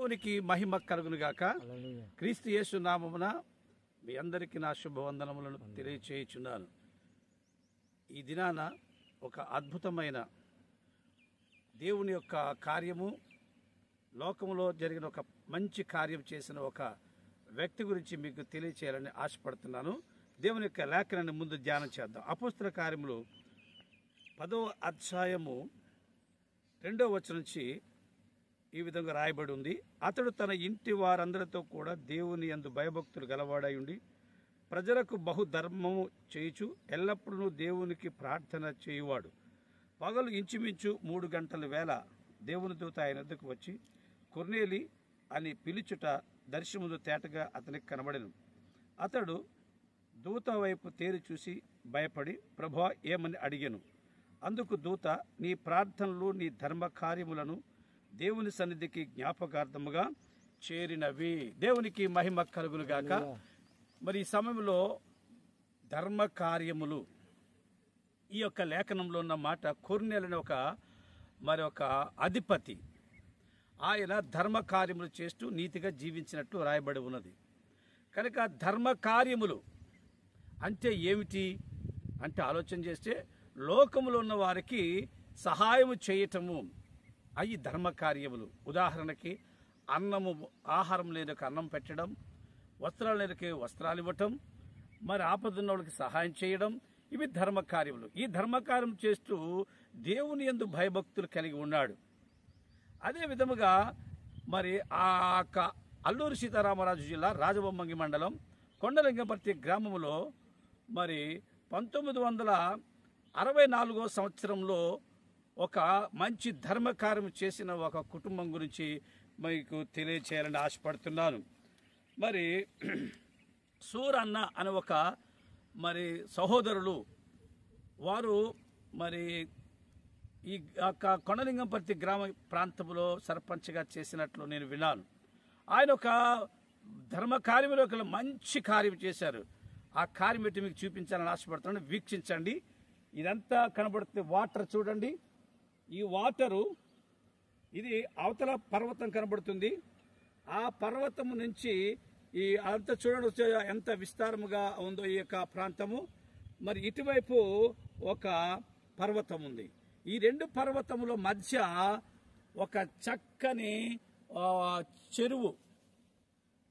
దేవునికి మహిమ కలుగునుగాక. క్రీస్తు యేసు నామమున మీ అందరికీ నా శుభవందనములను తెలియచేయుచున్నాను. ఈ దినాన ఒక అద్భుతమైన దేవుని యొక్క కార్యము, లోకములో జరిగిన ఒక మంచి కార్యం చేసిన ఒక వ్యక్తి గురించి మీకు తెలియచేయాలని ఆశపడుతున్నాను. దేవుని యొక్క లేఖనాన్ని ముందు ధ్యానం చేద్దాం. అపోస్తల కార్యములు 10వ అధ్యాయము 2వ వచనం నుంచి ఈ విధంగా రాయబడి ఉంది. అతడు తన ఇంటి వారందరితో కూడా దేవుని యందు భయభక్తులు గలవాడై ఉండి ప్రజలకు బహుధర్మము చేయుచు ఎల్లప్పుడూ దేవునికి ప్రార్థన చేయువాడు. పగలు ఇంచుమించు 3 గంటల వేళ దేవుని దూత ఆయన వద్దకు వచ్చి కొర్నేలి అని పిలుచుట దర్శనముందు తేటగా అతనికి కనబడెను. అతడు దూత వైపు తేరి చూసి భయపడి ప్రభువా ఏమని అడిగాను. అందుకు దూత, నీ ప్రార్థనలు నీ ధర్మ కార్యములను దేవుని సన్నిధికి జ్ఞాపకార్థముగా చేరినవి. దేవునికి మహిమ కలుగునుగాక. మరి ఈ సమయంలో ధర్మ కార్యములు, ఈ యొక్క లేఖనంలో ఉన్న మాట, కొర్నేలని ఒక అధిపతి, ఆయన ధర్మ కార్యములు చేస్తూ నీతిగా జీవించినట్లు రాయబడి ఉన్నది. కనుక ధర్మ కార్యములు అంటే ఏమిటి అంటే ఆలోచన చేస్తే లోకములో ఉన్న వారికి సహాయము చేయటము, అవి ధర్మ కార్యములు. ఉదాహరణకి ఆహారం లేనికి అన్నం పెట్టడం, వస్త్రాలు లేనికి వస్త్రాలు ఇవ్వటం, మరి ఆపదున్న వాళ్ళకి సహాయం చేయడం, ఇవి ధర్మ కార్యములు. ఈ ధర్మకార్యం చేస్తూ దేవుని యందు భయభక్తులు కలిగి ఉన్నాడు. అదే విధముగా మరి అల్లూరి సీతారామరాజు జిల్లా రాజబొమ్మంగి మండలం కొండలింగపర్తి గ్రామంలో మరి 1964వ సంవత్సరంలో ఒక మంచి ధర్మకార్యం చేసిన ఒక కుటుంబం గురించి మీకు తెలియచేయాలని ఆశపడుతున్నాను. మరి సూరన్న అనే ఒక సహోదరులు, వారు మరి ఈ కొండలింగంపర్తి గ్రామ ప్రాంతంలో సర్పంచ్గా చేసినట్లు నేను విన్నాను. ఆయన ఒక ధర్మ కార్యంలో ఒక మంచి కార్యం చేశారు. ఆ కార్యం పెట్టి మీకు చూపించాలని ఆశపడుతున్నాను. వీక్షించండి. ఇదంతా కనబడుతుంది. వాటర్ చూడండి. ఈ వాటరు, ఇది అవతల పర్వతం కనబడుతుంది. ఆ పర్వతం నుంచి ఈ అంత చూడండి ఎంత విస్తారముగా ఉందో ఈ యొక్క ప్రాంతము. మరి ఇటువైపు ఒక పర్వతం ఉంది. ఈ 2 పర్వతముల మధ్య ఒక చక్కని చెరువు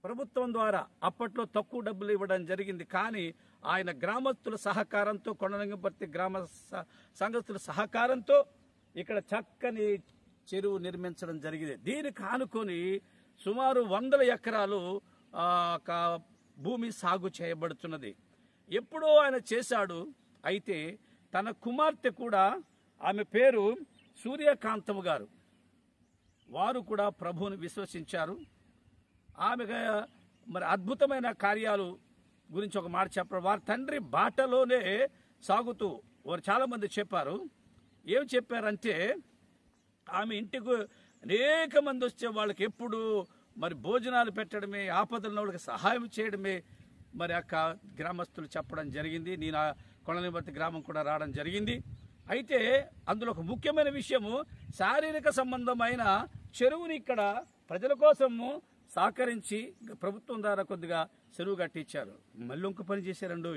ప్రభుత్వం ద్వారా అప్పట్లో తక్కువ డబ్బులు ఇవ్వడం జరిగింది. కానీ ఆయన గ్రామస్తుల సహకారంతో, కొండలింగపర్తి గ్రామ సంఘస్థుల సహకారంతో ఇక్కడ చక్కని చెరువు నిర్మించడం జరిగింది. దీనికి ఆనుకొని సుమారు 100 ఎకరాలు భూమి సాగు చేయబడుతున్నది. ఎప్పుడో ఆయన చేశాడు. అయితే తన కుమార్తె కూడా, ఆమె పేరు సూర్యకాంతము గారు, వారు కూడా ప్రభువుని విశ్వసించారు. ఆమె మరి అద్భుతమైన కార్యాలు గురించి ఒక మాట చెప్పారు. వారి తండ్రి బాటలోనే సాగుతూ వారు చాలా మంది చెప్పారు. ఏం చెప్పారంటే, ఆమె ఇంటికి అనేక మంది వచ్చే వాళ్ళకి ఎప్పుడు మరి భోజనాలు పెట్టడమే, ఆపదల వాళ్ళకి సహాయం చేయడమే మరి గ్రామస్తులు చెప్పడం జరిగింది. నేను కొండలింగపర్తి గ్రామం కూడా రావడం జరిగింది. అయితే అందులో ఒక ముఖ్యమైన విషయము, శారీరక సంబంధమైన చెరువుని ఇక్కడ ప్రజల కోసము సహకరించి ప్రభుత్వం ద్వారా కొద్దిగా చెరువు కట్టించారు. మళ్ళీ ఇంకో పని చేశారండు.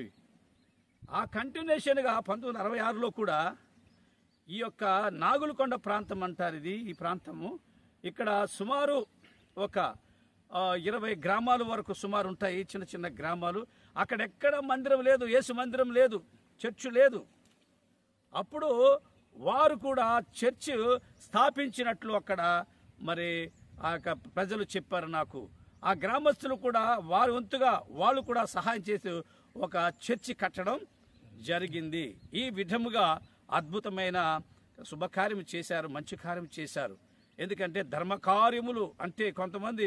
ఆ కంటిన్యూషన్గా 1966లో కూడా ఈ యొక్క నాగులకొండ ప్రాంతం అంటారు ఇది. ఈ ప్రాంతము ఇక్కడ సుమారు ఒక 20 గ్రామాల వరకు సుమారు ఉంటాయి, చిన్న చిన్న గ్రామాలు. అక్కడెక్కడ మందిరం లేదు, యేసు మందిరం లేదు, చర్చ్ లేదు. అప్పుడు వారు కూడా చర్చ్ స్థాపించినట్లు అక్కడ మరి ప్రజలు చెప్పారు నాకు. ఆ గ్రామస్తులు కూడా వారి వంతుగా వాళ్ళు కూడా సహాయం చేసి ఒక చర్చి కట్టడం జరిగింది. ఈ విధముగా అద్భుతమైన శుభకార్యం చేశారు, మంచి కార్యం చేశారు. ఎందుకంటే ధర్మకార్యములు అంటే కొంతమంది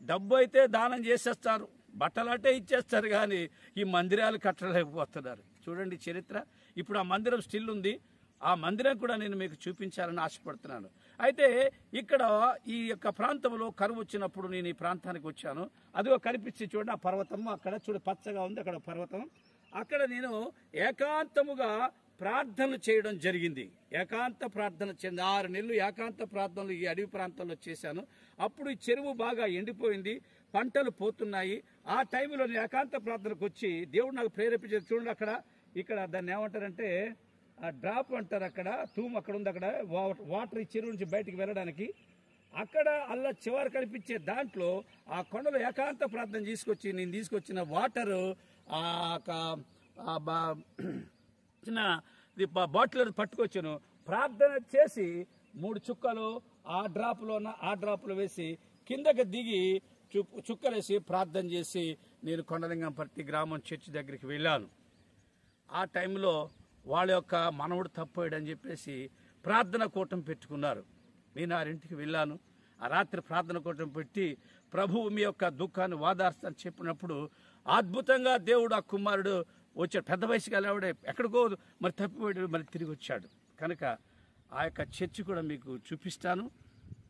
డబ్బు అయితే దానం చేసేస్తారు, బట్టలంటే ఇచ్చేస్తారు, కానీ ఈ మందిరాలు కట్టలేకపోతున్నారు. చూడండి చరిత్ర. ఇప్పుడు ఆ మందిరం స్టిల్ ఉంది. ఆ మందిరం కూడా నేను మీకు చూపించాలని ఆశపడుతున్నాను. అయితే ఇక్కడ ఈ యొక్క ప్రాంతంలో కరువు వచ్చినప్పుడు నేను ఈ ప్రాంతానికి వచ్చాను. అదిగో కనిపించి చూడండి ఆ పర్వతం, అక్కడ చూడ పచ్చగా ఉంది, అక్కడ పర్వతం. అక్కడ నేను ఏకాంతముగా ప్రార్థనలు చేయడం జరిగింది. ఏకాంత ప్రార్థన 6 నెలలు ఏకాంత ప్రార్థనలు ఈ అడవి ప్రాంతంలో చేశాను. అప్పుడు ఈ చెరువు బాగా ఎండిపోయింది, పంటలు పోతున్నాయి. ఆ టైంలో నేను ఏకాంత ప్రార్థనకు వచ్చి దేవుడు నాకు ప్రేరేపించారు. చూడండి అక్కడ, ఇక్కడ దాన్ని ఏమంటారంటే డ్రాప్ అంటారు, అక్కడ తూము అక్కడ ఉంది, అక్కడ వాటర్ ఈ చెరువు నుంచి బయటికి వెళ్ళడానికి. అక్కడ అలా చివరి కనిపించే దాంట్లో ఆ కొండలో ఏకాంత ప్రార్థన తీసుకొచ్చి నేను తీసుకొచ్చిన వాటరు చిన్న బాటిల్ పట్టుకొచ్చాను. ప్రార్థన చేసి 3 చుక్కలు ఆ డ్రాప్లో వేసి కిందకి దిగి చుక్కలేసి ప్రార్థన చేసి నేను కొండలింగంపర్తి గ్రామం చర్చి దగ్గరికి వెళ్ళాను. ఆ టైంలో వాళ్ళ యొక్క మనవుడు తప్పోయాడని చెప్పేసి ప్రార్థన కూటం పెట్టుకున్నారు. నేను ఆ ఇంటికి వెళ్ళాను. ఆ రాత్రి ప్రార్థన కూటం పెట్టి ప్రభువు మీ యొక్క దుఃఖాన్ని వాదార్స్తని చెప్పినప్పుడు అద్భుతంగా దేవుడు ఆ కుమారుడు వచ్చాడు. పెద్ద వయసు కలివాడే, ఎక్కడికో మరి తప్పిపోయాడు, మరి తిరిగి వచ్చాడు. కనుక ఆ యొక్క చర్చి కూడా మీకు చూపిస్తాను.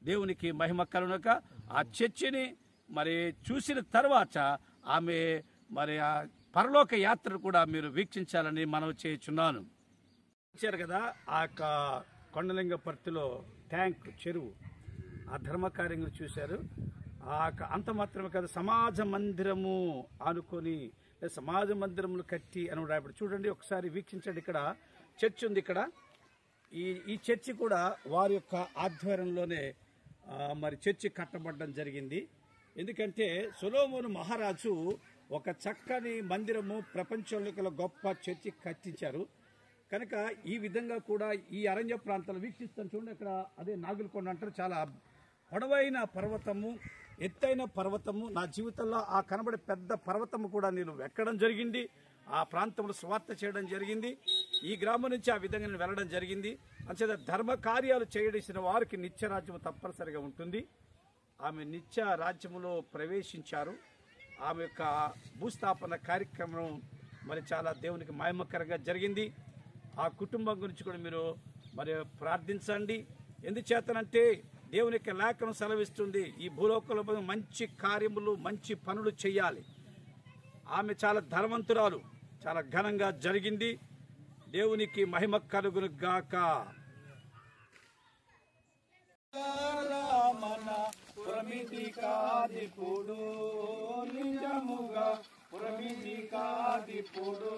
దేవునికి మహిమ కలుగునక ఆ చర్చిని మరి చూసిన తర్వాత ఆమె మరి ఆ పరలోక యాత్ర కూడా మీరు వీక్షించాలని మనవి చేయుచున్నాను. చూశారు కదా ఆ యొక్క కొండలింగపర్తిలో ట్యాంక్ చెరువు, ఆ ధర్మకార్యంగా చూశారు. అంత మాత్రమే కాదు, సమాజ మందిరము ఆనుకొని సమాజ మందిరములు కట్టి అని రాయబడి చూడండి, ఒకసారి వీక్షించండి. ఇక్కడ చర్చ్ ఉంది. ఇక్కడ ఈ చర్చి కూడా వారి యొక్క ఆధ్వర్యంలోనే మరి చర్చి కట్టబడడం జరిగింది. ఎందుకంటే సొలొమోను మహారాజు ఒక చక్కని మందిరము, ప్రపంచంలో గొప్ప చర్చి కట్టించారు. కనుక ఈ విధంగా కూడా ఈ అరణ్య ప్రాంతాలు వీక్షిస్తాను. చూడండి, అక్కడ అదే నాగులకొండ అంటారు, చాలా పొడవైన పర్వతము, ఎత్తైన పర్వతము. నా జీవితంలో ఆ కనబడే పెద్ద పర్వతము కూడా నేను ఎక్కడం జరిగింది. ఆ ప్రాంతంలో స్వార్థ చేయడం జరిగింది. ఈ గ్రామం నుంచి ఆ విధంగా నేను వెళ్ళడం జరిగింది. అంచేత ధర్మ కార్యాలు చేయవలసిన వారికి నిత్య రాజ్యము తప్పనిసరిగా ఉంటుంది. ఆమె నిత్య రాజ్యములో ప్రవేశించారు. ఆమె యొక్క భూస్థాపన కార్యక్రమం మరి చాలా దేవునికి మహిమకరంగా జరిగింది. ఆ కుటుంబం గురించి కూడా మీరు మరి ప్రార్థించండి. ఎందుచేతనంటే దేవుని యొక్క లేఖనం సెలవిస్తుంది, ఈ భూలోకంలో మంచి కార్యములు, మంచి పనులు చేయాలి. ఆమె చాలా ధనవంతురాలు, చాలా ఘనంగా జరిగింది. దేవునికి మహిమ కలుగును గాక. పురమిది కాదిపుడు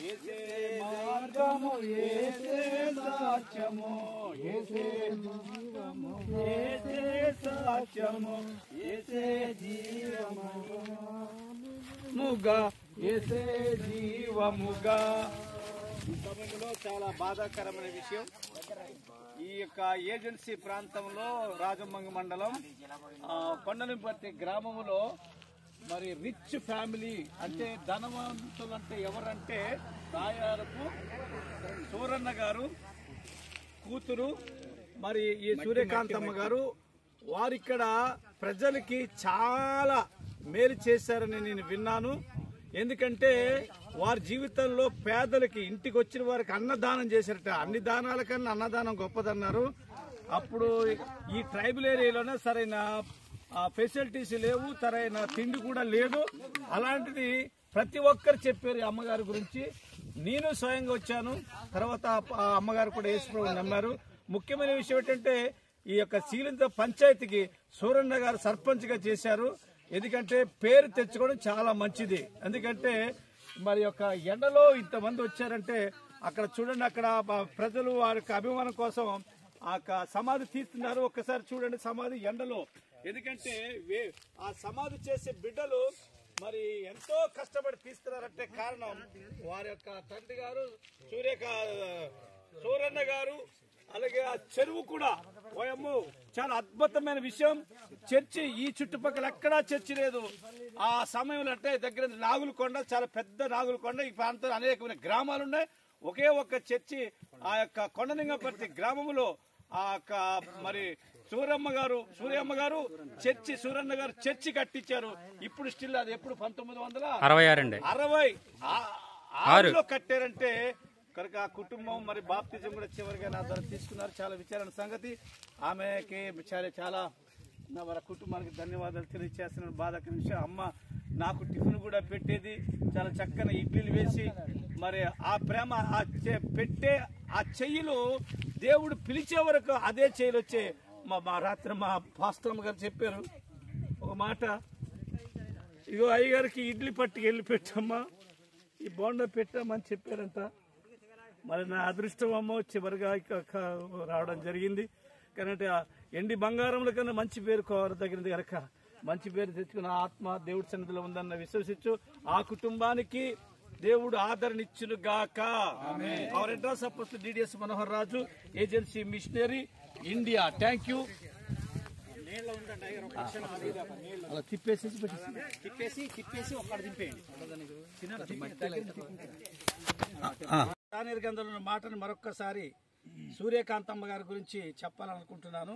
ఏసే మార్గము, ఏసే సాక్ష్యము, ఏసే జీవము, ఏసే సాక్ష్యము, ఏసే జీవముగా, ఏసే జీవముగా. ఈ సమయంలో చాలా బాధాకరమైన విషయం, ఈ యొక్క ఏజెన్సీ ప్రాంతంలో రాజమంగ మండలం కొండలింపర్తి గ్రామంలో మరి రిచ్ ఫ్యామిలీ అంటే ధనవంతులు అంటే ఎవరంటే తాయారపు సూరన్న గారు కూతురు మరి ఈ సూర్యకాంతమ్మ గారు. వారిక్కడ ప్రజలకి చాలా మేలు చేశారని నేను విన్నాను. ఎందుకంటే వారి జీవితంలో పేదలకి ఇంటికి వచ్చిన వారికి అన్నదానం చేశారట. అన్ని దానాల కన్నా అన్నదానం గొప్పదన్నారు. అప్పుడు ఈ ట్రైబల్ ఏరియాలోనే సరైన ఫెసిలిటీస్ లేవు, సరైన తిండి కూడా లేదు. అలాంటిది ప్రతి ఒక్కరు చెప్పారు ఈ అమ్మగారి గురించి. నేను స్వయంగా వచ్చాను, తర్వాత అమ్మగారు కూడా యేసుప్రభువుని నమ్మారు. ముఖ్యమైన విషయం ఏంటంటే ఈ యొక్క శీలింత పంచాయతీకి సూరన్న గారు సర్పంచ్గా చేశారు. ఎందుకంటే పేరు తెచ్చుకోవడం చాలా మంచిది. ఎందుకంటే మరి యొక్క ఎండలో ఇంతమంది వచ్చారంటే అక్కడ చూడండి, అక్కడ ప్రజలు వారి యొక్క అభిమానం కోసం ఆ సమాధి తీస్తున్నారు. ఒక్కసారి చూడండి సమాధి ఎండలో. ఎందుకంటే ఆ సమాధి చేసే బిడ్డలు మరి ఎంతో కష్టపడి తీస్తున్నారంటే కారణం వారి యొక్క తండ్రి గారు సూరన్న గారు. అలాగే ఆ చెరువు కూడా ఓయమ్ము చాలా అద్భుతమైన విషయం. చర్చి ఈ చుట్టుపక్కల ఎక్కడా చర్చి లేదు. ఆ సమయంలో అంటే దగ్గర నాగులకొండ, చాలా పెద్ద నాగులకొండ, ఈ ప్రాంతంలో అనేకమైన గ్రామాలు ఉన్నాయి. ఒకే ఒక్క చర్చి ఆ యొక్క కొండలింగపర్తి గ్రామంలో ఆ యొక్క మరి సూర్యమ్మ గారు చర్చి, సూరన్న గారు చర్చి కట్టించారు. ఇప్పుడు స్టిల్ అది ఎప్పుడు 1966లో కట్టారంటే కనుక ఆ కుటుంబం మరి బాప్తిజం కూడా చివరిగా నా ద్వారా తీసుకున్నారు. చాలా విచారణ సంగతి. ఆమెకి చాలా మన కుటుంబానికి ధన్యవాదాలు తెలియజేస్తున్నాను. బాధకర విషయం, అమ్మ నాకు టిఫిన్ కూడా పెట్టేది. చాలా చక్కని ఇడ్లీలు వేసి మరి ఆ ప్రేమ పెట్టే ఆ చెయ్యిలో దేవుడు పిలిచే వరకు అదే చెయ్యిలు వచ్చే. మా రాత్రి మా పాస్టమ్మ గారు చెప్పారు ఒక మాట, ఇగో అయ్యగారికి ఇడ్లీ పట్టుకు వెళ్ళి పెట్టమ్మా, ఈ బోండా పెట్టామని చెప్పారంట. మరి నా అదృష్టం అమ్మ చివరిగా రావడం జరిగింది. కానీ ఎండి బంగారముల కన్నా మంచి పేరు కోరదగినది కనుక మంచి పేరు తెచ్చుకున్న ఆత్మ దేవుడి సన్నిధిలో ఉందన్న విశ్వసించు. ఆ కుటుంబానికి దేవుడు ఆదరణిచ్చును గాక. అవర్ అడ్రస్ అపోస్తలుడు DDS Manohar Raju, agency missionary India. Thank you. అలా తిప్పేసి ఒక్కడ దింపేయండి. నిర్గంధంలో మాటను మరొక్కసారి సూర్యకాంతమ్మ గారి గురించి చెప్పాలనుకుంటున్నాను.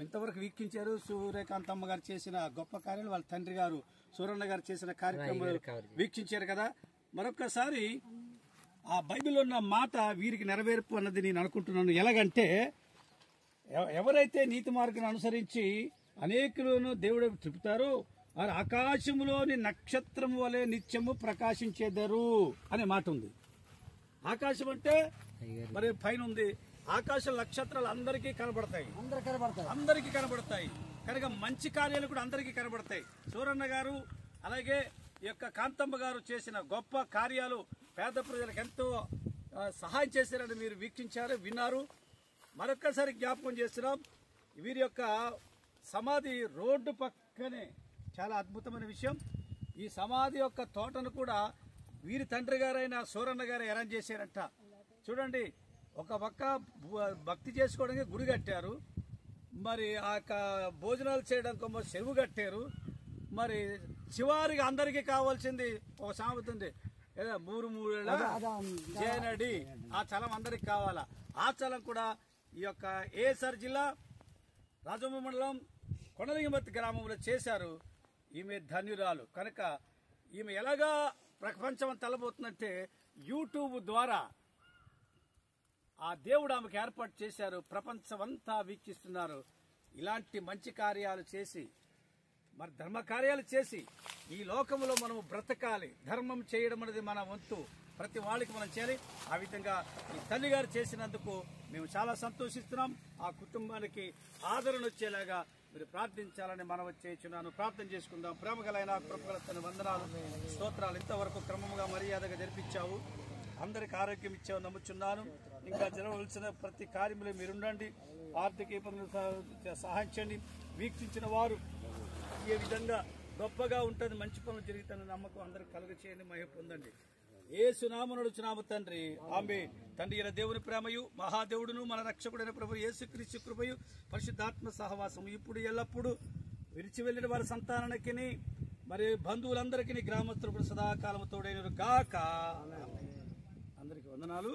ఇంతవరకు వీక్షించారు సూర్యకాంతమ్మ గారు చేసిన గొప్ప కార్యాలు, వాళ్ళ తండ్రి గారు సూరన్న గారు చేసిన కార్యక్రమాలు వీక్షించారు కదా. మరొక్కసారి ఆ బైబిల్లో ఉన్న మాట వీరికి నెరవేర్పు అన్నది నేను అనుకుంటున్నాను. ఎలాగంటే ఎవరైతే నీతి మార్గాన్ని అనుసరించి అనేకులను దేవుడు చెబుతారో వారు ఆకాశములోని నక్షత్రం వలె నిత్యము ప్రకాశించేదరు అనే మాట ఉంది. ఆకాశం అంటే మరి పైన ఉంది. ఆకాశ నక్షత్రాలు అందరికీ కనబడతాయి. కనుక మంచి కార్యాలు కూడా అందరికీ కనబడతాయి. సూరన్న గారు అలాగే ఈ యొక్క కాంతమ్మ గారు చేసిన గొప్ప కార్యాలు పేద ప్రజలకు ఎంతో సహాయం చేశారని మీరు వీక్షించారు, విన్నారు. మరొక్కసారి జ్ఞాపకం చేస్తున్నాం, వీరి యొక్క సమాధి రోడ్డు పక్కనే. చాలా అద్భుతమైన విషయం. ఈ సమాధి యొక్క తోటను కూడా వీరి తండ్రి గారైన సూరన్న గారు అరేంజ్ చేశారంట. చూడండి, ఒక పక్క భక్తి చేసుకోవడానికి గుడి కట్టారు, మరి ఆ భోజనాలు చేయడానికి చెరువు కట్టారు. మరి చివరికి అందరికీ కావాల్సింది ఒక సామెత ఉంది, మూడు మూడేళ్ళ జేనడి, ఆ చలం అందరికి కావాలా. ఆ చలం కూడా ఈ యొక్క ఏఎస్ఆర్ జిల్లా రాజమ్మ మండలం కొండలింగమత్తి గ్రామంలో చేశారు. ఈమె ధన్యురాలు కనుక ఈమె ఎలాగా ప్రపంచం తలబోతుందంటే యూట్యూబ్ ద్వారా ఆ దేవుడు ఆమెకు ఏర్పాటు చేశారు. ప్రపంచమంతా వీక్షిస్తున్నారు. ఇలాంటి మంచి కార్యాలు చేసి మరి ధర్మ కార్యాలు చేసి ఈ లోకంలో మనం బ్రతకాలి. ధర్మం చేయడం అనేది మన వంతు, ప్రతి వాళ్ళకి మనం చేయాలి. ఆ విధంగా ఈ తల్లి గారు చేసినందుకు మేము చాలా సంతోషిస్తున్నాం. ఆ కుటుంబానికి ఆదరణ వచ్చేలాగా మీరు ప్రార్థించాలని మనం చేస్తున్నాను. ప్రార్థన చేసుకుందాం. ప్రేమగలైన కృపగల వందనాలు, స్తోత్రాలు. ఇంతవరకు క్రమంగా మర్యాదగా జరిపించావు, అందరికి ఆరోగ్యం ఇచ్చావు నమ్ముచున్నాను. ఇంకా జరగవలసిన ప్రతి కార్యంలో మీరుండండి. ఆర్థిక ఇబ్బందులు సహాయం చేయండి. వీక్షించిన వారు ఏ విధంగా గొప్పగా ఉంటుంది, మంచి పనులు జరుగుతున్న నమ్మకం అందరికి కలుగ చేయండి. మహిమ పొందండి. యేసు నామమున నడుచున్నాము తండ్రి, ఆమేన్. తండ్రి అయిన దేవుని ప్రేమయు, మహాదేవుడును మన రక్షకుడైన ప్రభు యేసుక్రీస్తు కృపయు, పరిశుద్ధాత్మ సహవాసము ఇప్పుడు ఎల్లప్పుడూ విడిచి వెళ్లిన వారి సంతానానికి మరి బంధువులందరికీ గ్రామస్తులకు సదాకాలము తోడైనరు గాక. అందరికి వందనాలు.